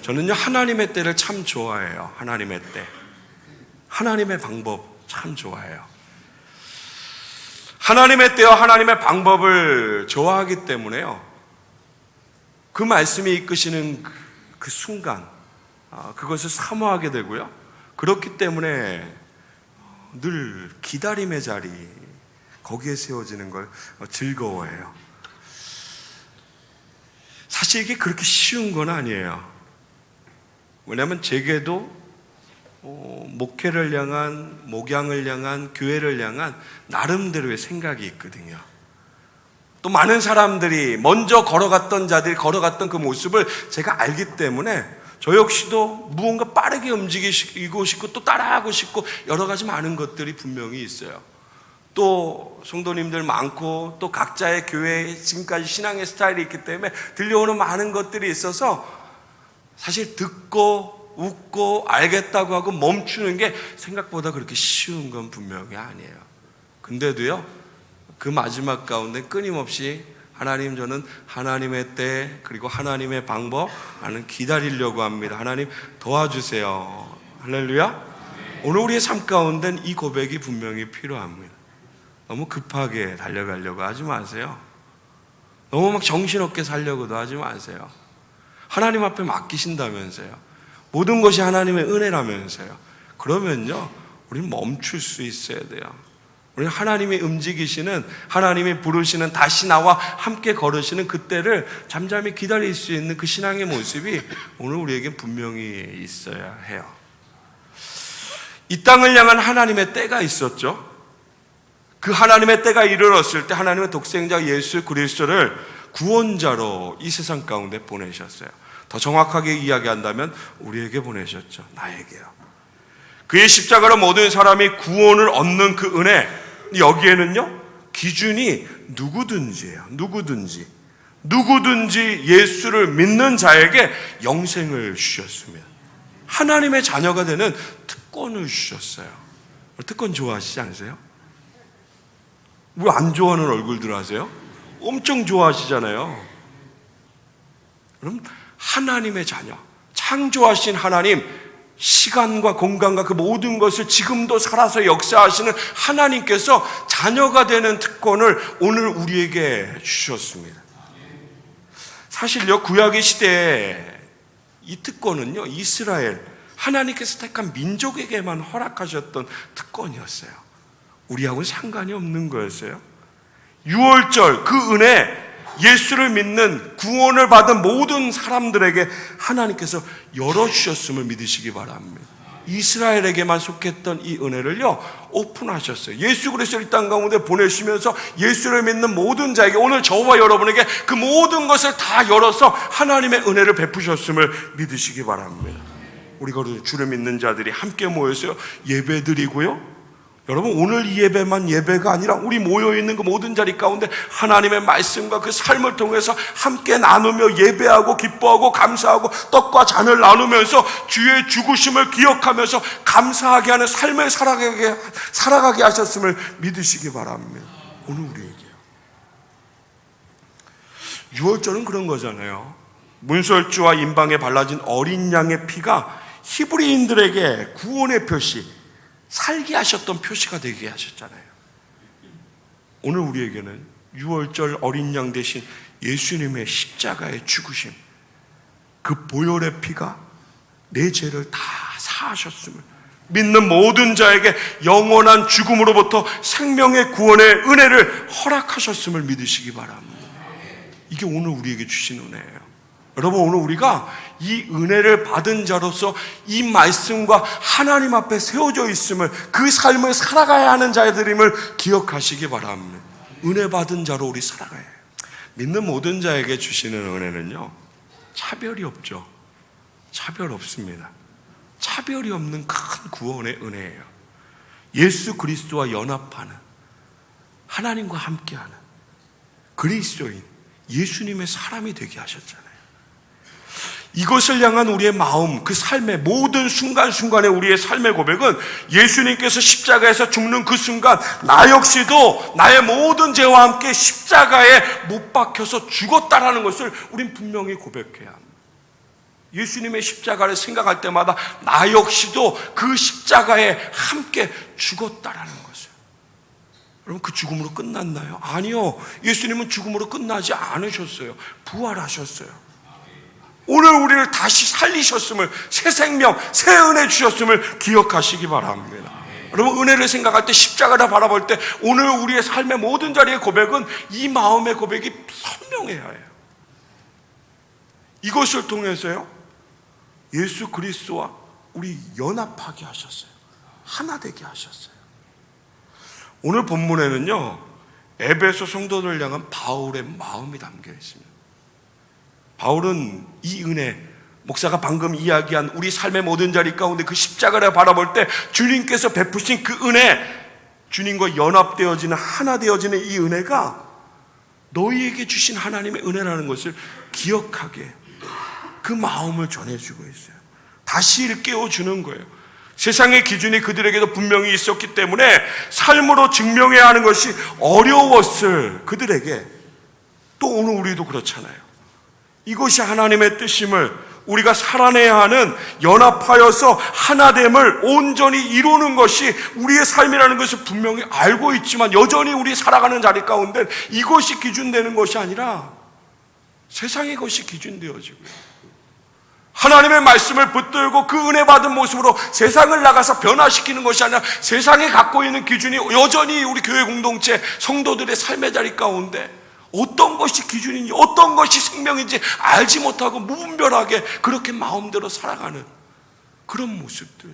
저는요, 하나님의 때를 참 좋아해요. 하나님의 때. 하나님의 방법 참 좋아해요. 하나님의 때와 하나님의 방법을 좋아하기 때문에요, 그 말씀이 이끄시는 그 순간, 그것을 사모하게 되고요. 그렇기 때문에 늘 기다림의 자리, 거기에 세워지는 걸 즐거워해요. 사실 이게 그렇게 쉬운 건 아니에요. 왜냐하면 제게도 목회를 향한, 목양을 향한, 교회를 향한 나름대로의 생각이 있거든요. 또 많은 사람들이 먼저 걸어갔던 자들이 걸어갔던 그 모습을 제가 알기 때문에 저 역시도 무언가 빠르게 움직이고 싶고 또 따라하고 싶고 여러 가지 많은 것들이 분명히 있어요. 또 성도님들 많고 또 각자의 교회에 지금까지 신앙의 스타일이 있기 때문에 들려오는 많은 것들이 있어서 사실 듣고 웃고 알겠다고 하고 멈추는 게 생각보다 그렇게 쉬운 건 분명히 아니에요. 근데도요, 그 마지막 가운데 끊임없이 하나님, 저는 하나님의 때 그리고 하나님의 방법, 나는 기다리려고 합니다. 하나님 도와주세요. 할렐루야. 오늘 우리의 삶 가운데는 이 고백이 분명히 필요합니다. 너무 급하게 달려가려고 하지 마세요. 너무 막 정신없게 살려고도 하지 마세요. 하나님 앞에 맡기신다면서요. 모든 것이 하나님의 은혜라면서요. 그러면요, 우리는 멈출 수 있어야 돼요. 우리는 하나님이 움직이시는, 하나님이 부르시는, 다시 나와 함께 걸으시는 그때를 잠잠히 기다릴 수 있는 그 신앙의 모습이 오늘 우리에겐 분명히 있어야 해요. 이 땅을 향한 하나님의 때가 있었죠. 그 하나님의 때가 이르렀을 때 하나님의 독생자 예수 그리스도를 구원자로 이 세상 가운데 보내셨어요. 더 정확하게 이야기한다면 우리에게 보내셨죠. 나에게요. 그의 십자가로 모든 사람이 구원을 얻는 그 은혜, 여기에는요, 기준이 누구든지예요. 누구든지 예수를 믿는 자에게 영생을 주셨습니다. 하나님의 자녀가 되는 특권을 주셨어요. 특권 좋아하시지 않으세요? 왜 안 좋아하는 얼굴들 하세요? 엄청 좋아하시잖아요. 그럼 하나님의 자녀, 창조하신 하나님, 시간과 공간과 그 모든 것을 지금도 살아서 역사하시는 하나님께서 자녀가 되는 특권을 오늘 우리에게 주셨습니다. 사실요, 구약의 시대에 이 특권은요, 이스라엘, 하나님께서 택한 민족에게만 허락하셨던 특권이었어요. 우리하고는 상관이 없는 거였어요. 유월절, 그 은혜, 예수를 믿는, 구원을 받은 모든 사람들에게 하나님께서 열어주셨음을 믿으시기 바랍니다. 이스라엘에게만 속했던 이 은혜를요, 오픈하셨어요. 예수 그리스도를 이 땅 가운데 보내시면서 예수를 믿는 모든 자에게, 오늘 저와 여러분에게 그 모든 것을 다 열어서 하나님의 은혜를 베푸셨음을 믿으시기 바랍니다. 우리가 주를 믿는 자들이 함께 모여서 예배드리고요, 여러분, 오늘 이 예배만 예배가 아니라 우리 모여있는 그 모든 자리 가운데 하나님의 말씀과 그 삶을 통해서 함께 나누며 예배하고 기뻐하고 감사하고 떡과 잔을 나누면서 주의 죽으심을 기억하면서 감사하게 하는 삶을 살아가게 하셨음을 믿으시기 바랍니다. 오늘 우리에게요. 유월절은 그런 거잖아요. 문설주와 임방에 발라진 어린 양의 피가 히브리인들에게 구원의 표시, 살게 하셨던 표시가 되게 하셨잖아요. 오늘 우리에게는 유월절 어린 양 대신 예수님의 십자가의 죽으심, 그 보혈의 피가 내 죄를 다 사하셨음을 믿는 모든 자에게 영원한 죽음으로부터 생명의 구원의 은혜를 허락하셨음을 믿으시기 바랍니다. 이게 오늘 우리에게 주신 은혜예요. 여러분, 오늘 우리가 이 은혜를 받은 자로서 이 말씀과 하나님 앞에 세워져 있음을, 그 삶을 살아가야 하는 자들임을 기억하시기 바랍니다. 은혜 받은 자로 우리 살아가야 해요. 믿는 모든 자에게 주시는 은혜는요, 차별이 없죠. 차별 없습니다. 차별이 없는 큰 구원의 은혜예요. 예수 그리스도와 연합하는, 하나님과 함께하는 그리스도인, 예수님의 사람이 되게 하셨잖아요. 이것을 향한 우리의 마음, 그 삶의 모든 순간순간의 우리의 삶의 고백은 예수님께서 십자가에서 죽는 그 순간 나 역시도 나의 모든 죄와 함께 십자가에 못 박혀서 죽었다라는 것을 우린 분명히 고백해야 합니다. 예수님의 십자가를 생각할 때마다 나 역시도 그 십자가에 함께 죽었다라는 것이에요. 여러분, 그 죽음으로 끝났나요? 아니요. 예수님은 죽음으로 끝나지 않으셨어요. 부활하셨어요. 오늘 우리를 다시 살리셨음을, 새 생명, 새 은혜 주셨음을 기억하시기 바랍니다. 여러분, 은혜를 생각할 때, 십자가를 바라볼 때 오늘 우리의 삶의 모든 자리의 고백은 이 마음의 고백이 선명해야 해요. 이것을 통해서요, 예수 그리스도와 우리 연합하게 하셨어요. 하나 되게 하셨어요. 오늘 본문에는요, 에베소 성도들을 향한 바울의 마음이 담겨 있습니다. 바울은 이 은혜, 목사가 방금 이야기한 우리 삶의 모든 자리 가운데 그 십자가를 바라볼 때 주님께서 베푸신 그 은혜, 주님과 연합되어지는, 하나 되어지는 이 은혜가 너희에게 주신 하나님의 은혜라는 것을 기억하게, 그 마음을 전해주고 있어요. 다시 일깨워주는 거예요. 세상의 기준이 그들에게도 분명히 있었기 때문에 삶으로 증명해야 하는 것이 어려웠을 그들에게, 또 오늘 우리도 그렇잖아요. 이것이 하나님의 뜻임을 우리가 살아내야 하는, 연합하여서 하나됨을 온전히 이루는 것이 우리의 삶이라는 것을 분명히 알고 있지만 여전히 우리 살아가는 자리 가운데 이것이 기준되는 것이 아니라 세상의 것이 기준되어지고요, 하나님의 말씀을 붙들고 그 은혜 받은 모습으로 세상을 나가서 변화시키는 것이 아니라 세상이 갖고 있는 기준이 여전히 우리 교회 공동체 성도들의 삶의 자리 가운데 어떤 것이 기준인지, 어떤 것이 생명인지 알지 못하고 무분별하게 그렇게 마음대로 살아가는 그런 모습들,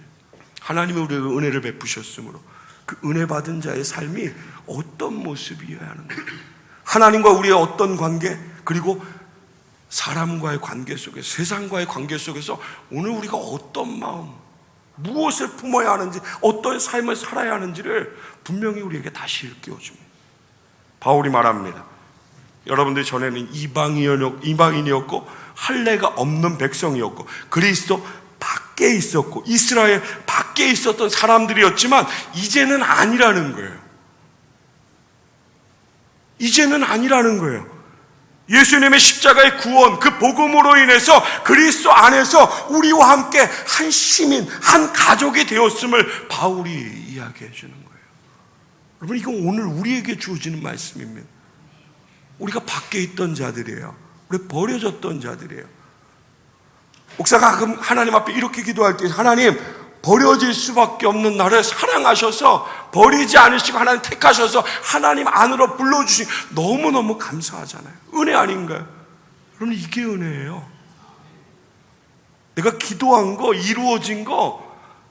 하나님이 우리에게 은혜를 베푸셨으므로 그 은혜 받은 자의 삶이 어떤 모습이어야 하는 거예요. 하나님과 우리의 어떤 관계, 그리고 사람과의 관계 속에서, 세상과의 관계 속에서 오늘 우리가 어떤 마음, 무엇을 품어야 하는지, 어떤 삶을 살아야 하는지를 분명히 우리에게 다시 일깨워줍니다. 바울이 말합니다. 여러분들이 전에는 이방인이었고 할례가 없는 백성이었고 그리스도 밖에 있었고 이스라엘 밖에 있었던 사람들이었지만 이제는 아니라는 거예요. 이제는 아니라는 거예요. 예수님의 십자가의 구원, 그 복음으로 인해서 그리스도 안에서 우리와 함께 한 시민, 한 가족이 되었음을 바울이 이야기해 주는 거예요. 여러분, 이건 오늘 우리에게 주어지는 말씀입니다. 우리가 밖에 있던 자들이에요. 우리 버려졌던 자들이에요. 목사가 가끔 하나님 앞에 이렇게 기도할 때, 하나님, 버려질 수밖에 없는 나를 사랑하셔서 버리지 않으시고 하나님 택하셔서 하나님 안으로 불러주신, 너무너무 감사하잖아요. 은혜 아닌가요? 여러분, 이게 은혜예요. 내가 기도한 거, 이루어진 거,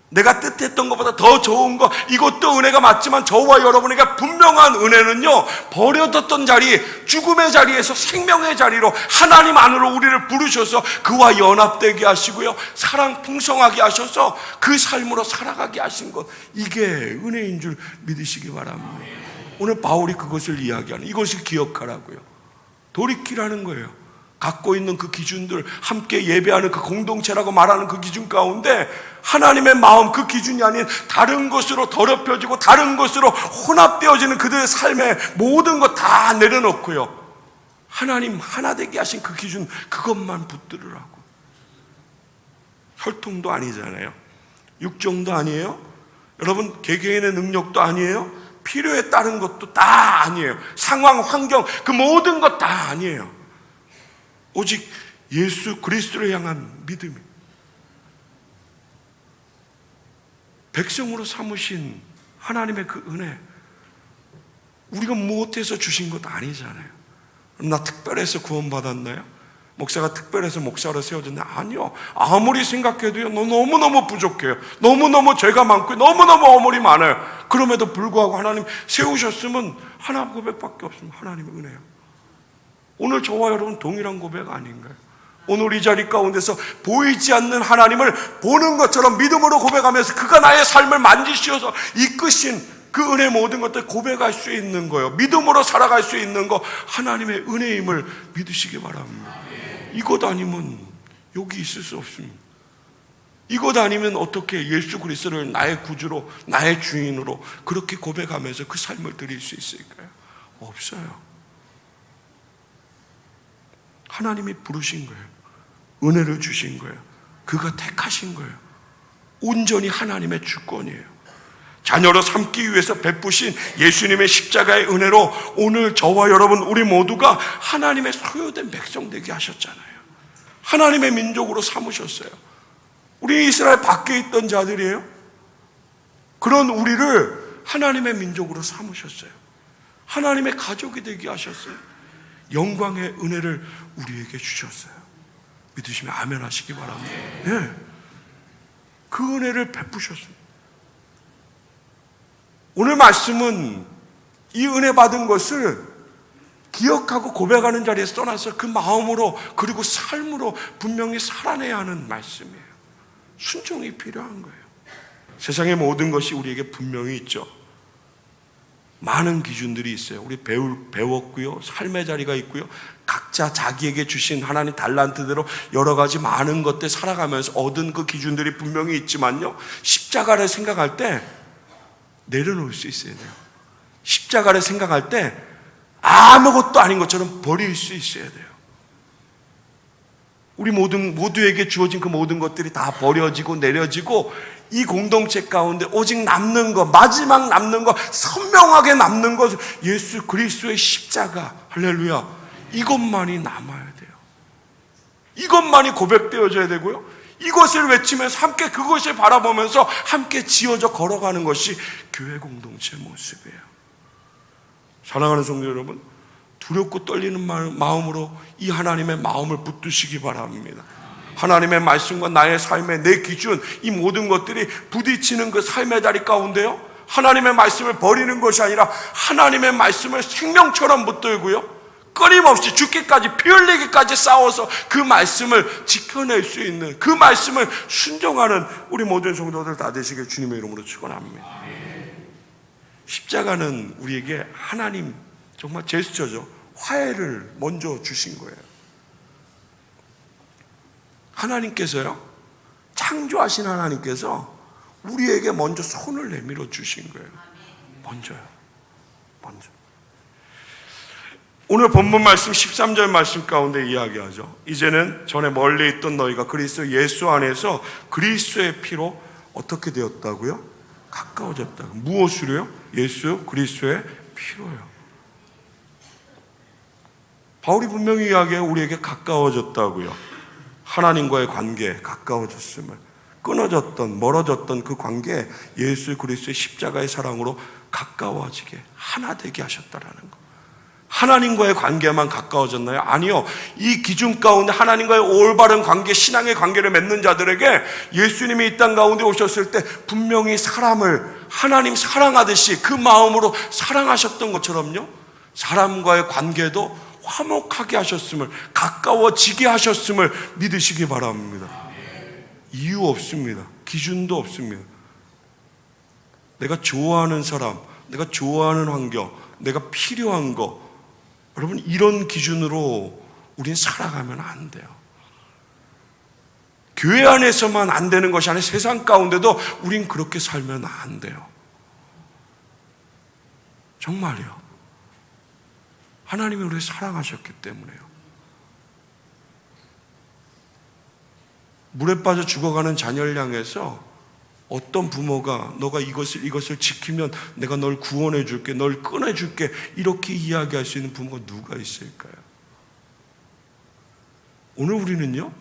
내가 뜻했던 것보다 더 좋은 거, 이것도 은혜가 맞지만 저와 여러분에게 분명한 은혜는요, 버려졌던 자리, 죽음의 자리에서 생명의 자리로 하나님 안으로 우리를 부르셔서 그와 연합되게 하시고요, 사랑 풍성하게 하셔서 그 삶으로 살아가게 하신 것, 이게 은혜인 줄 믿으시기 바랍니다. 오늘 바울이 그것을 이야기하는, 이것을 기억하라고요. 돌이키라는 거예요. 갖고 있는 그 기준들, 함께 예배하는 그 공동체라고 말하는 그 기준 가운데 하나님의 마음, 그 기준이 아닌 다른 것으로 더럽혀지고 다른 것으로 혼합되어지는 그들의 삶의 모든 것 다 내려놓고요, 하나님 하나 되게 하신 그 기준, 그것만 붙들으라고. 혈통도 아니잖아요. 육정도 아니에요. 여러분, 개개인의 능력도 아니에요. 필요에 따른 것도 다 아니에요. 상황, 환경, 그 모든 것 다 아니에요. 오직 예수 그리스도를 향한 믿음이, 백성으로 삼으신 하나님의 그 은혜, 우리가 못해서 주신 것도 아니잖아요. 나 특별해서 구원받았나요? 목사가 특별해서 목사로 세워졌나요? 아니요. 아무리 생각해도요, 너무너무 부족해요. 너무너무 죄가 많고 너무너무 어물이 많아요. 그럼에도 불구하고 하나님 세우셨으면 하나 고백밖에 없습니다. 하나님의 은혜요. 오늘 저와 여러분 동일한 고백 아닌가요? 오늘 이 자리 가운데서 보이지 않는 하나님을 보는 것처럼 믿음으로 고백하면서 그가 나의 삶을 만지시어서 이끄신 그 은혜, 모든 것들 고백할 수 있는 거예요. 믿음으로 살아갈 수 있는 거, 하나님의 은혜임을 믿으시기 바랍니다. 이것 아니면 여기 있을 수 없습니다. 이것 아니면 어떻게 예수 그리스도를 나의 구주로, 나의 주인으로 그렇게 고백하면서 그 삶을 드릴 수 있을까요? 없어요. 하나님이 부르신 거예요. 은혜를 주신 거예요. 그가 택하신 거예요. 온전히 하나님의 주권이에요. 자녀로 삼기 위해서 베푸신 예수님의 십자가의 은혜로 오늘 저와 여러분 우리 모두가 하나님의 소유된 백성 되게 하셨잖아요. 하나님의 민족으로 삼으셨어요. 우리 이스라엘 밖에 있던 자들이에요. 그런 우리를 하나님의 민족으로 삼으셨어요. 하나님의 가족이 되게 하셨어요. 영광의 은혜를 우리에게 주셨어요. 믿으시면 아멘 하시기 바랍니다. 예. 그 은혜를 베푸셨어요. 오늘 말씀은 이 은혜 받은 것을 기억하고 고백하는 자리에서 떠나서 그 마음으로 그리고 삶으로 분명히 살아내야 하는 말씀이에요. 순종이 필요한 거예요. 세상의 모든 것이 우리에게 분명히 있죠. 많은 기준들이 있어요. 우리 배웠고요. 삶의 자리가 있고요. 각자 자기에게 주신 하나님 달란트대로 여러 가지 많은 것들 살아가면서 얻은 그 기준들이 분명히 있지만요. 십자가를 생각할 때 내려놓을 수 있어야 돼요. 십자가를 생각할 때 아무것도 아닌 것처럼 버릴 수 있어야 돼요. 우리 모두에게 주어진 그 모든 것들이 다 버려지고 내려지고 이 공동체 가운데 오직 남는 것, 마지막 남는 것, 선명하게 남는 것, 예수 그리스도의 십자가, 할렐루야, 이것만이 남아야 돼요. 이것만이 고백되어져야 되고요. 이것을 외치면서 함께 그것을 바라보면서 함께 지어져 걸어가는 것이 교회 공동체의 모습이에요. 사랑하는 성도 여러분, 두렵고 떨리는 마음으로 이 하나님의 마음을 붙드시기 바랍니다. 하나님의 말씀과 나의 삶의 내 기준, 이 모든 것들이 부딪히는 그 삶의 자리 가운데요, 하나님의 말씀을 버리는 것이 아니라 하나님의 말씀을 생명처럼 붙들고요, 끊임없이 죽기까지 피 흘리기까지 싸워서 그 말씀을 지켜낼 수 있는, 그 말씀을 순종하는 우리 모든 성도들 다 되시길 주님의 이름으로 축원합니다. 십자가는 우리에게 하나님 정말 제스처죠. 화해를 먼저 주신 거예요. 하나님께서요, 창조하신 하나님께서 우리에게 먼저 손을 내밀어 주신 거예요. 먼저. 오늘 본문 말씀 13절 말씀 가운데 이야기하죠. 이제는 전에 멀리 있던 너희가 그리스도 예수 안에서 그리스도의 피로 어떻게 되었다고요? 가까워졌다고. 무엇으로요? 예수 그리스도의 피로요. 바울이 분명히 이야기해요. 우리에게 가까워졌다고요. 하나님과의 관계 가까워졌음을, 끊어졌던 멀어졌던 그 관계 예수 그리스도의 십자가의 사랑으로 가까워지게 하나 되게 하셨다라는 거. 하나님과의 관계만 가까워졌나요? 아니요. 이 기준 가운데 하나님과의 올바른 관계, 신앙의 관계를 맺는 자들에게 예수님이 이 땅 가운데 오셨을 때 분명히 사람을 하나님 사랑하듯이 그 마음으로 사랑하셨던 것처럼요, 사람과의 관계도 화목하게 하셨음을, 가까워지게 하셨음을 믿으시기 바랍니다. 이유 없습니다. 기준도 없습니다. 내가 좋아하는 사람, 내가 좋아하는 환경, 내가 필요한 거, 여러분 이런 기준으로 우린 살아가면 안 돼요. 교회 안에서만 안 되는 것이 아니라 세상 가운데도 우린 그렇게 살면 안 돼요. 정말요. 하나님이 우리를 사랑하셨기 때문에요. 물에 빠져 죽어가는 자녀를 향해서 어떤 부모가 너가 이것을 지키면 내가 널 구원해 줄게, 널 꺼내 줄게, 이렇게 이야기할 수 있는 부모가 누가 있을까요? 오늘 우리는요,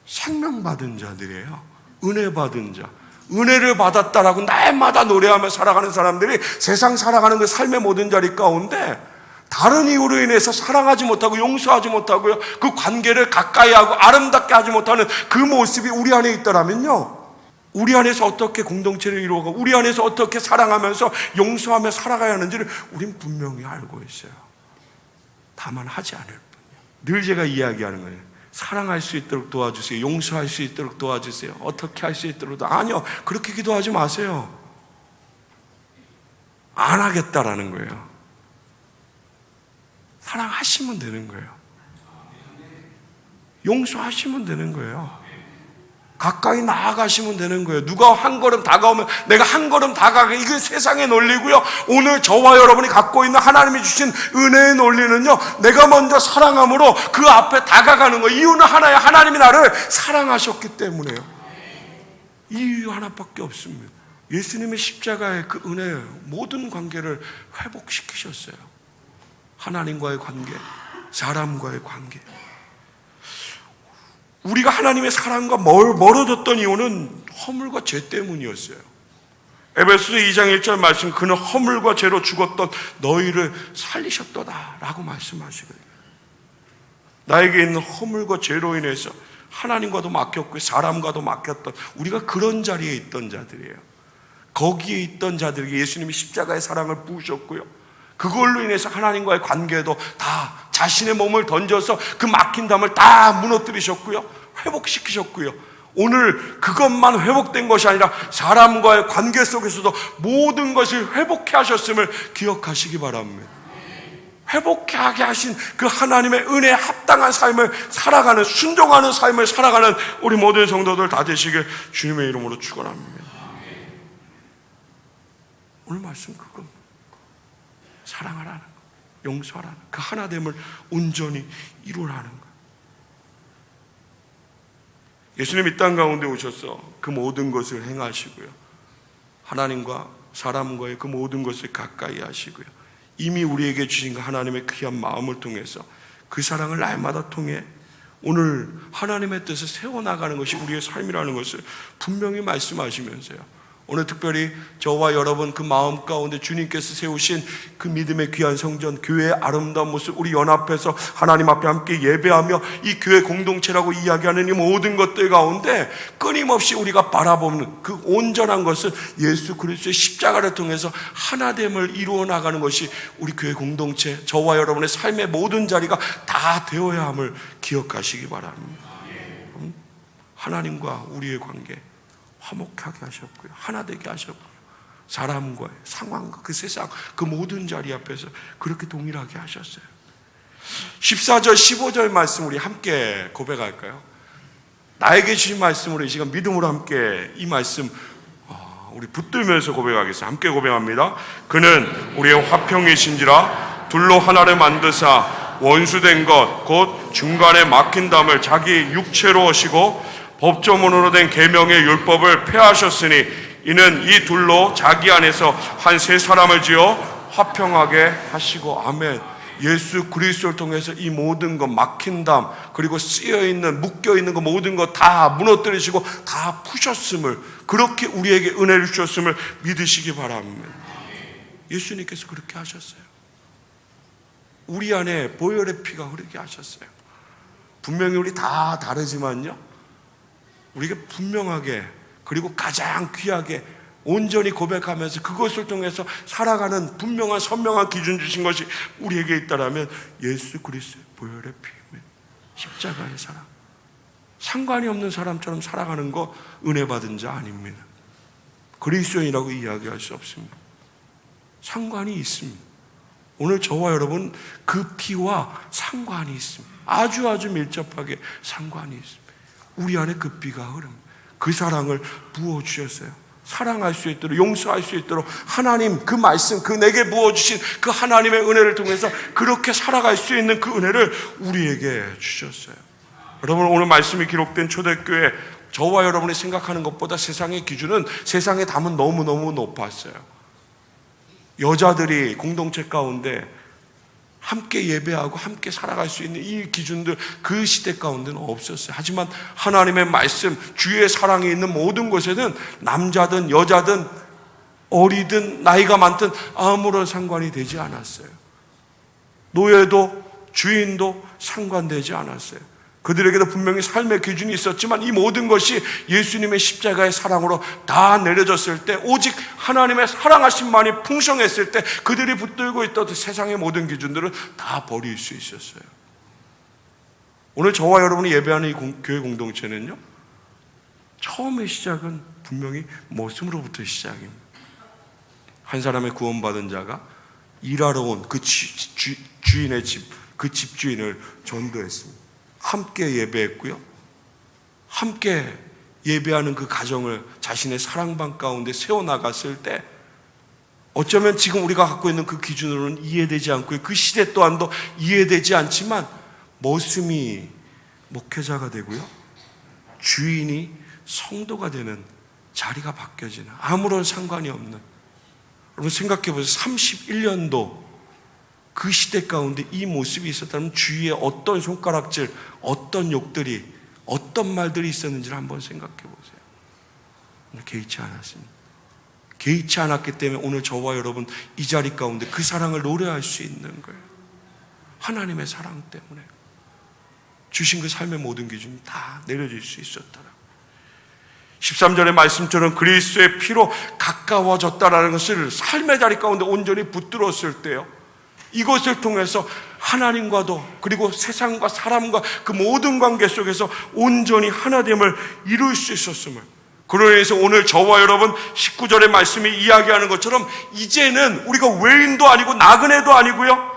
생명받은 자들이에요. 은혜 받은 자. 은혜를 받았다라고 날마다 노래하며 살아가는 사람들이 세상 살아가는 그 삶의 모든 자리 가운데 다른 이유로 인해서 사랑하지 못하고 용서하지 못하고요, 그 관계를 가까이 하고 아름답게 하지 못하는 그 모습이 우리 안에 있다라면요, 우리 안에서 어떻게 공동체를 이루어가고 우리 안에서 어떻게 사랑하면서 용서하며 살아가야 하는지를 우린 분명히 알고 있어요. 다만 하지 않을 뿐이에요. 늘 제가 이야기하는 거예요. 사랑할 수 있도록 도와주세요. 용서할 수 있도록 도와주세요. 어떻게 할 수 있도록. 아니요, 그렇게 기도하지 마세요. 안 하겠다라는 거예요. 사랑하시면 되는 거예요. 용서하시면 되는 거예요. 가까이 나아가시면 되는 거예요. 누가 한 걸음 다가오면 내가 한 걸음 다가가. 이게 세상의 논리고요. 오늘 저와 여러분이 갖고 있는 하나님이 주신 은혜의 논리는요, 내가 먼저 사랑함으로 그 앞에 다가가는 거예요. 이유는 하나예요. 하나님이 나를 사랑하셨기 때문에요. 이유 하나밖에 없습니다. 예수님의 십자가의 그 은혜, 모든 관계를 회복시키셨어요. 하나님과의 관계, 사람과의 관계. 우리가 하나님의 사랑과 멀어졌던 이유는 허물과 죄 때문이었어요. 에베소서 2장 1절 말씀, 그는 허물과 죄로 죽었던 너희를 살리셨도다 라고 말씀하시거든요. 나에게 있는 허물과 죄로 인해서 하나님과도 막혔고 사람과도 막혔던, 우리가 그런 자리에 있던 자들이에요. 거기에 있던 자들에게 예수님이 십자가의 사랑을 부으셨고요, 그걸로 인해서 하나님과의 관계도 다 자신의 몸을 던져서 그 막힌 담을 다 무너뜨리셨고요, 회복시키셨고요. 오늘 그것만 회복된 것이 아니라 사람과의 관계 속에서도 모든 것을 회복해 하셨음을 기억하시기 바랍니다. 회복해 하게 하신 그 하나님의 은혜에 합당한 삶을 살아가는, 순종하는 삶을 살아가는 우리 모든 성도들 다 되시길 주님의 이름으로 축원합니다. 오늘 말씀 그겁니다. 사랑하라는 것, 용서하라는 것, 그 하나됨을 온전히 이루라는 것. 예수님 이 땅 가운데 오셔서 그 모든 것을 행하시고요, 하나님과 사람과의 그 모든 것을 가까이 하시고요, 이미 우리에게 주신 그 하나님의 귀한 마음을 통해서 그 사랑을 날마다 통해 오늘 하나님의 뜻을 세워나가는 것이 우리의 삶이라는 것을 분명히 말씀하시면서요, 오늘 특별히 저와 여러분 그 마음 가운데 주님께서 세우신 그 믿음의 귀한 성전, 교회의 아름다운 모습, 우리 연합해서 하나님 앞에 함께 예배하며 이 교회 공동체라고 이야기하는 이 모든 것들 가운데 끊임없이 우리가 바라보는 그 온전한 것은 예수 그리스도의 십자가를 통해서 하나됨을 이루어 나가는 것이 우리 교회 공동체, 저와 여러분의 삶의 모든 자리가 다 되어야 함을 기억하시기 바랍니다. 하나님과 우리의 관계 화목하게 하셨고요, 하나 되게 하셨고요, 사람과의 상황과 그 세상 그 모든 자리 앞에서 그렇게 동일하게 하셨어요. 14절 15절 말씀 우리 함께 고백할까요? 나에게 주신 말씀으로 이 시간 믿음으로 함께 이 말씀 우리 붙들면서 고백하겠습니다. 함께 고백합니다. 그는 우리의 화평이신지라 둘로 하나를 만드사 원수된 것 곧 중간에 막힌 담을 자기 육체로 하시고 법조문으로 된 계명의 율법을 폐하셨으니 이는 이 둘로 자기 안에서 한 세 사람을 지어 화평하게 하시고. 아멘. 예수 그리스도를 통해서 이 모든 것, 막힌 담, 그리고 쓰여있는, 묶여있는 것 모든 것 다 무너뜨리시고 다 푸셨음을, 그렇게 우리에게 은혜를 주셨음을 믿으시기 바랍니다. 예수님께서 그렇게 하셨어요. 우리 안에 보혈의 피가 흐르게 하셨어요. 분명히 우리 다 다르지만요, 우리가 분명하게 그리고 가장 귀하게 온전히 고백하면서 그것을 통해서 살아가는 분명한 선명한 기준 주신 것이 우리에게 있다라면 예수 그리스도의 보혈의 피입니다. 십자가의 사랑. 상관이 없는 사람처럼 살아가는 거 은혜 받은 자 아닙니다. 그리스도인이라고 이야기할 수 없습니다. 상관이 있습니다. 오늘 저와 여러분 그 피와 상관이 있습니다. 아주 밀접하게 상관이 있습니다. 우리 안에 그 피가 흐름, 그 사랑을 부어주셨어요. 사랑할 수 있도록, 용서할 수 있도록 하나님 그 말씀, 그 내게 부어주신 그 하나님의 은혜를 통해서 그렇게 살아갈 수 있는 그 은혜를 우리에게 주셨어요. 여러분, 오늘 말씀이 기록된 초대교회, 저와 여러분이 생각하는 것보다 세상의 기준은, 세상의 담은 너무너무 높았어요. 여자들이 공동체 가운데 함께 예배하고 함께 살아갈 수 있는 이 기준들 그 시대 가운데는 없었어요. 하지만 하나님의 말씀, 주의 사랑이 있는 모든 곳에는 남자든 여자든 어리든 나이가 많든 아무런 상관이 되지 않았어요. 노예도 주인도 상관되지 않았어요. 그들에게도 분명히 삶의 기준이 있었지만 이 모든 것이 예수님의 십자가의 사랑으로 다 내려졌을 때, 오직 하나님의 사랑하심만이 풍성했을 때 그들이 붙들고 있던 세상의 모든 기준들은 다 버릴 수 있었어요. 오늘 저와 여러분이 예배하는 이 교회 공동체는요, 처음의 시작은 분명히 모습으로부터 시작입니다. 한 사람의 구원받은 자가 일하러 온 그 주인의 집, 그 집주인을 전도했습니다. 함께 예배했고요, 함께 예배하는 그 가정을 자신의 사랑방 가운데 세워나갔을 때 어쩌면 지금 우리가 갖고 있는 그 기준으로는 이해되지 않고 그 시대 또한도 이해되지 않지만 머슴이 목회자가 되고요, 주인이 성도가 되는 자리가 바뀌어지는, 아무런 상관이 없는, 여러분 생각해 보세요. 31년도 그 시대 가운데 이 모습이 있었다면 주위에 어떤 손가락질, 어떤 욕들이, 어떤 말들이 있었는지를 한번 생각해 보세요. 오늘 개의치 않았습니다. 개의치 않았기 때문에 오늘 저와 여러분 이 자리 가운데 그 사랑을 노래할 수 있는 거예요. 하나님의 사랑 때문에 주신 그 삶의 모든 기준이 다 내려질 수 있었더라. 13절의 말씀처럼 그리스도의 피로 가까워졌다라는 것을 삶의 자리 가운데 온전히 붙들었을 때요, 이것을 통해서 하나님과도 그리고 세상과 사람과 그 모든 관계 속에서 온전히 하나됨을 이룰 수 있었음을, 그로 인해서 오늘 저와 여러분 19절의 말씀이 이야기하는 것처럼 이제는 우리가 외인도 아니고 나그네도 아니고요,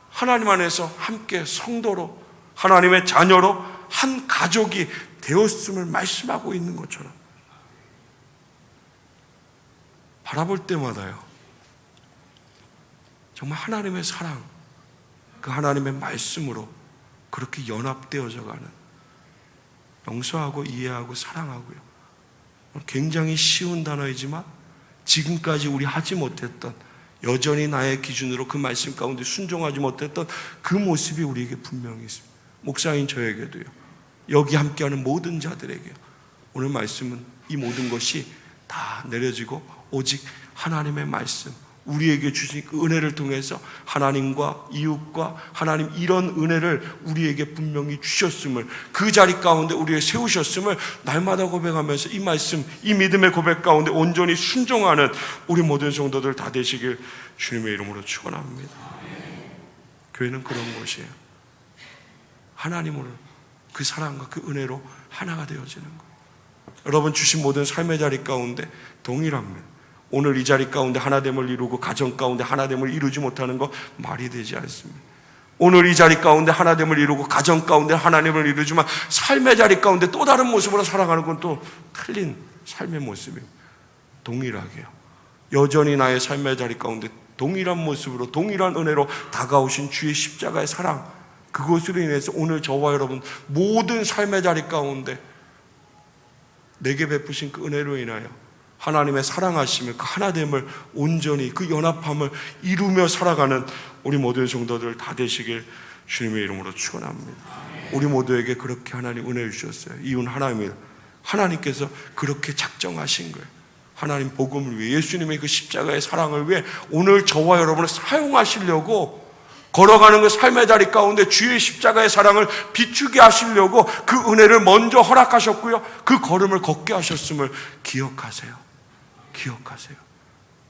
하나님 안에서 함께 성도로 하나님의 자녀로 한 가족이 되었음을 말씀하고 있는 것처럼 바라볼 때마다요, 정말 하나님의 사랑, 그 하나님의 말씀으로 그렇게 연합되어져 가는, 용서하고 이해하고 사랑하고요, 굉장히 쉬운 단어이지만 지금까지 우리 하지 못했던, 여전히 나의 기준으로 그 말씀 가운데 순종하지 못했던 그 모습이 우리에게 분명히 있습니다. 목사인 저에게도요, 여기 함께하는 모든 자들에게요, 오늘 말씀은 이 모든 것이 다 내려지고 오직 하나님의 말씀, 우리에게 주신 그 은혜를 통해서 하나님과 이웃과 하나님 이런 은혜를 우리에게 분명히 주셨음을, 그 자리 가운데 우리를 세우셨음을 날마다 고백하면서 이 말씀, 이 믿음의 고백 가운데 온전히 순종하는 우리 모든 성도들 다 되시길 주님의 이름으로 축원합니다. 교회는 그런 곳이에요. 하나님으로 그 사랑과 그 은혜로 하나가 되어지는 거예요. 여러분 주신 모든 삶의 자리 가운데 동일합니다. 오늘 이 자리 가운데 하나됨을 이루고 가정 가운데 하나됨을 이루지 못하는 거 말이 되지 않습니다. 오늘 이 자리 가운데 하나됨을 이루고 가정 가운데 하나됨을 이루지만 삶의 자리 가운데 또 다른 모습으로 살아가는 건 또 틀린 삶의 모습입니다. 동일하게요, 여전히 나의 삶의 자리 가운데 동일한 모습으로 동일한 은혜로 다가오신 주의 십자가의 사랑, 그것으로 인해서 오늘 저와 여러분 모든 삶의 자리 가운데 내게 베푸신 그 은혜로 인하여 하나님의 사랑하심을, 그 하나됨을 온전히 그 연합함을 이루며 살아가는 우리 모든 성도들 다 되시길 주님의 이름으로 축원합니다. 우리 모두에게 그렇게 하나님 은혜 주셨어요. 이유는 하나님께서 그렇게 작정하신 거예요. 하나님 복음을 위해, 예수님의 그 십자가의 사랑을 위해 오늘 저와 여러분을 사용하시려고 걸어가는 그 삶의 자리 가운데 주의 십자가의 사랑을 비추게 하시려고 그 은혜를 먼저 허락하셨고요, 그 걸음을 걷게 하셨음을 기억하세요.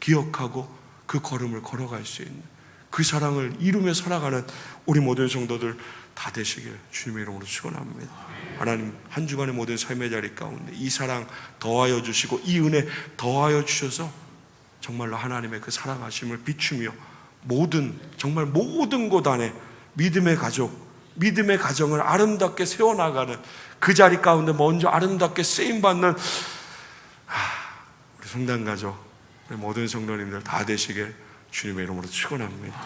기억하고 그 걸음을 걸어갈 수 있는, 그 사랑을 이루며 살아가는 우리 모든 성도들 다 되시길 주님의 이름으로 축원합니다. 하나님 한 주간의 모든 삶의 자리 가운데 이 사랑 더하여 주시고 이 은혜 더하여 주셔서 정말로 하나님의 그 사랑하심을 비추며 정말 모든 곳 안에 믿음의 가정을 아름답게 세워나가는, 그 자리 가운데 먼저 아름답게 쓰임받는 우리 성당 가족, 우리 모든 성도님들 다 되시길 주님의 이름으로 축원합니다.